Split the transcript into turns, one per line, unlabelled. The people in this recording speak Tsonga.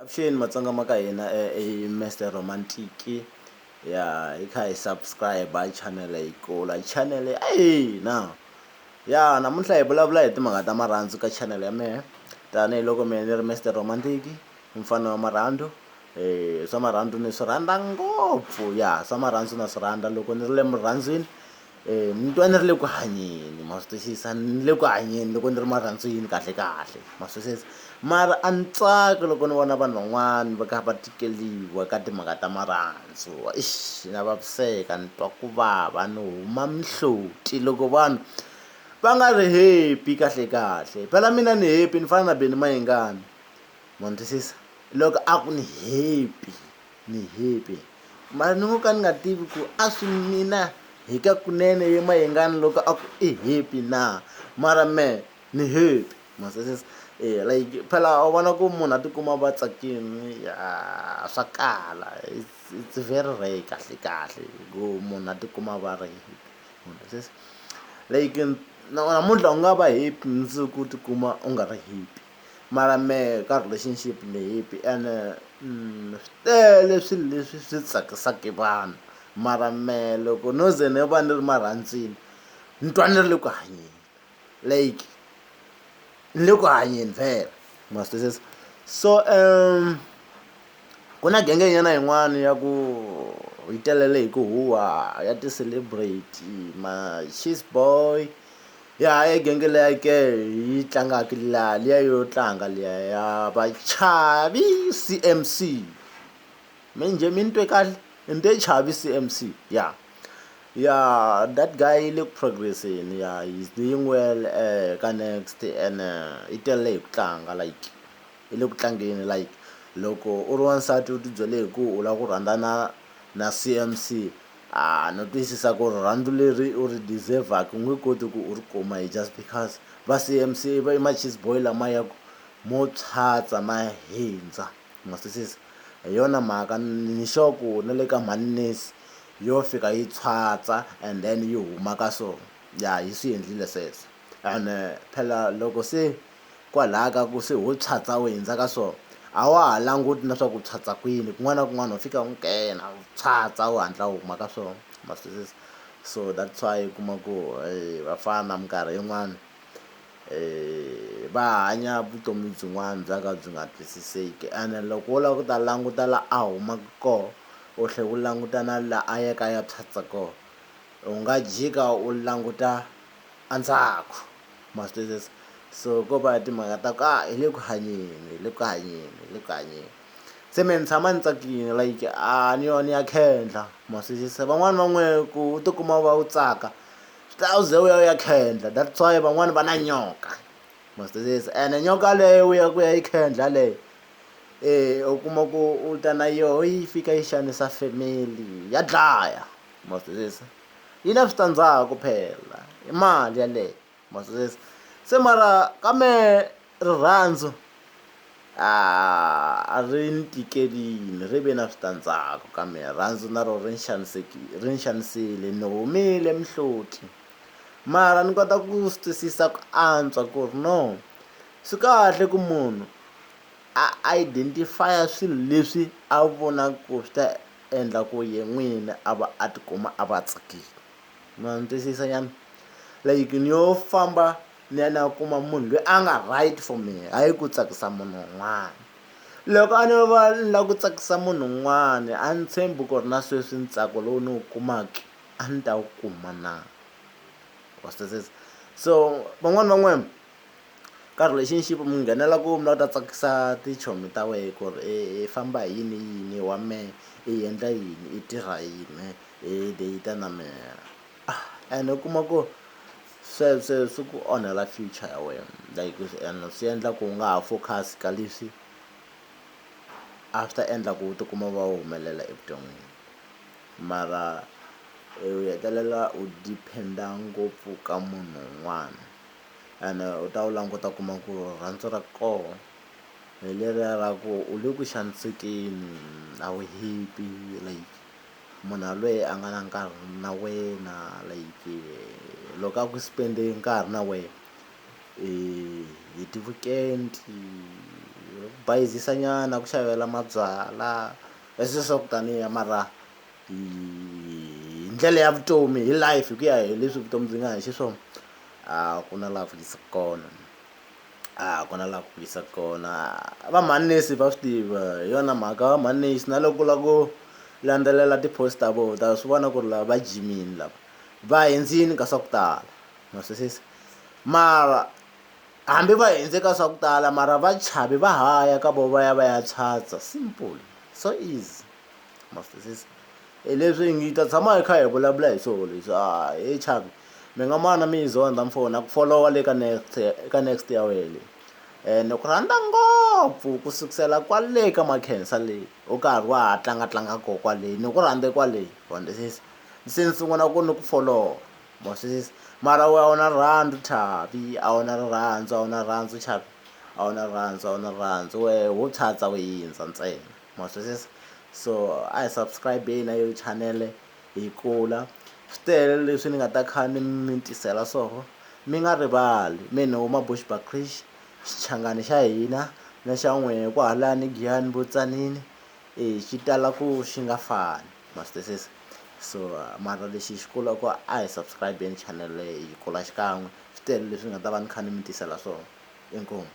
Avuxeni matsonga ma ka hina i Mr Romantic ya hi kha hi subscribe channel yikulu channel ya hina ya namuntlha hi vulavula hi timhaka ta marhandzu ka channel ya mehe tanihiloko mehe ni ri Mr Romantic mfana wa marhandzu swa marhandzu ni swi rhandza ngopfu ya swa marhandzu na swi rhandza loko ni ri le murhandzwini ni twa ni ri le ku hanyeni ma swi twisisa ni le ku hanyeni loko ni ri marhandzwini kahle kahle ma swi twisisa mara a ni tsaki loko ni vona vanhu van'wani va kha va tikeliwa ka timhaka ta marhandzu na vaviseka ni twa ku vava ni huma mihloti loko vanhu va nga ri happy kahle kahle phela mina ni happy ni fana na beni mayengani ma ni twisisa loko a ku ni happy mara ni ngo ka ni nga tivi ku a swi mina hi ka kunene ye mayengani loko a ku i happy na mara me ni happy ma twisisa like phela u vona ku munhu a tikuma va tsakini swa kala it's very rare kahle kahle ku munhu a tikuma va ri happy like namuntlha u nga va happy ndzi ku tikuma u nga ri happy mara me ka relationship ni happy ene swi tele swilo leswi swi tsakisaka vanhu mara me loko no ze ni va ni ri marhandzini ni twa ni ri le ku hanyeni like ni le ku hanyeni vhele ma swi twisisa so ku na genge nyana yin'wana ya ku yi telele hi ku huwa ya ti-celebrate ma cheese boy ya genge leya ke yi tlangaka liya yo tlanga liya ya va Chavi CMC mi njhe mi ni twe kahle ni te Chavi CMC that guy le ku progresseni he's doing well ka next and i telele hi ku tlanga like i le ku tlangeni like loko u ri wansati u tibyele hi ku u lava ku rhandzana na CMC no twisisa ku rirhandzu leri u ri deserve-aka u nge koti ku u ri kuma just because va CMC va i ma-cheese boy lama ya ku mo tshwatsa ma hindza ma twisisa hi yona mhaka ni sure ku na le ka maness yo fika yi tshwatsa and then yi huma ka so yi swi endlile sweswo and phela loko se kwalaha ka ku se ho tshwatsa u hindza ka so a wa ha languti na swa ku tshwatsa kwini kun'wana na kun'wana u fika u nghena u tshwatsa u hatla u huma ka swona ma swi twisisa so that's why u kuma ku vafana minkarhi yin'wani va hanya vutomi byin'wana bya ka byi nga twisiseki ene loko wo lava ku ta languta la a humaka kona u tlhela u languta na la a yaka ya tshwatsa kona u nga jika u languta endzhaku ma swi twisisa so ko va timhaka ta ku hi le ku hanyeni se me ni tshama ni tsakile like ni yona ya khendla ma swi twisisa van'wani van'we ku u tikuma va u tsaka swi ta u ze u ya khendla that's why van'wani va na nyoka ma swi twisisa ene nyoka leyo u ya ku ya yi khendla leyo u kuma ku u ta na yoho yi fika yi xanisa family ya dlaya ma swi twisisa yi na switandzhaku phela i mali yaleyo ma swi twisisa se mara ka me rirhandzu a ri ni tikerini ri ve na switandzhaku ka me rirhandzu na rona ri ni xanisile ni humile mihloti mara ni kota ku swi twisisa ku antswa ku ri no swi kahle ku munhu a identify swilo leswi a vona ku swi ta endla ku ye n'wini a va a tikuma a va tsakile ma ni twisisa nyana like ni yo famba ni ya na kuma munhu loyi a nga right for me hayi ku tsakisa munhu un'wana loko a ni va ni lava ku tsakisa munhu un'wana a ni tshembi ku ri na sweswi ntsako lowu ni wu kumaka a ni ta wu kuma na wa swi twisisa so van'wani ka relationship mi nghenela ku mi lava ku ta tsakisa tichomi ta wehe ku ri i famba hi yini wa mehe i endla yini i tirha yini i date na mehe and u kuma ku sweswo swi ku onhela future ya wena like and swi endla ku u nga ha focus ka leswi a swi ta endla ku u tikuma va u humelela evuton'wini mara u hetelela u depend-a ngopfu ka munhu un'wana ene u ta wu languta kuma ku rirhandzu ra kona hi leriya ra ku u le ku xanisekeni a wu happy like munhu yaloye a nga na nkarhi na wena like loko a ku spend-e nkarhi na wena hi ti-weekend bayizisa nyana ku xavela mabyala leswi swa ku taniya, mara hi ndlela ya vutomi, hi life, hi ku ya hi leswi vutomi byi nga hi xiswona, a ku na laha ku yisaka kona, a ku na laha ku yisaka kona. Va manesi va swi tiva, hi yona mhaka va manesi na loko u lava ku landzelela ti-post ta vona ta swi vona ku ri lava va jimini, lava va hundzini ka swa ku tala, ma swisisa. Mara hambi va hundze ka swa ku tala, mara va chavi va haya ka vona va ya tshwatsa, simple, so easy, ma swisisa. Hi leswi hi ta tshama hi kha hi vulavula hi swona leswi, he Chavi mi nga mana mi hi zonda mfoni na ku follow le ka next ya wena, ni ku rhandza ngopfu ku sukisela kwale ka makhensa leyi u karhi wa ha tlanga koho kwale, ni ku rhandze kwale, wa twisisa. Se ni sungula ku ni ku follow, ma swisisa. Mara a wu na rirhandzu Chavi, a wu na rirhandzu, a wu na rirhandzu Chavi, a wu na rirhandzu, a wu na rirhandzu, wehe wo tshwatsa we hindza ntsena, ma swisisa. So a hi subscribe-eni na yo channel hi kula, swi tele leswi ni nga ta kha ni mi tisela swona. Mi nga rivali me ni huma Bushbuckridge, xichangani xa hina na xa n'wehe kwahalani Giyani Botsanini, xi tala ku xi nga fani, ma swi twisisa. So mara lexi xi kulaka a hi subscribe-eni channel leyi hi kula xikan'we, swi tele leswi nga ta va ni kha ni mi tisela swona, inkomu.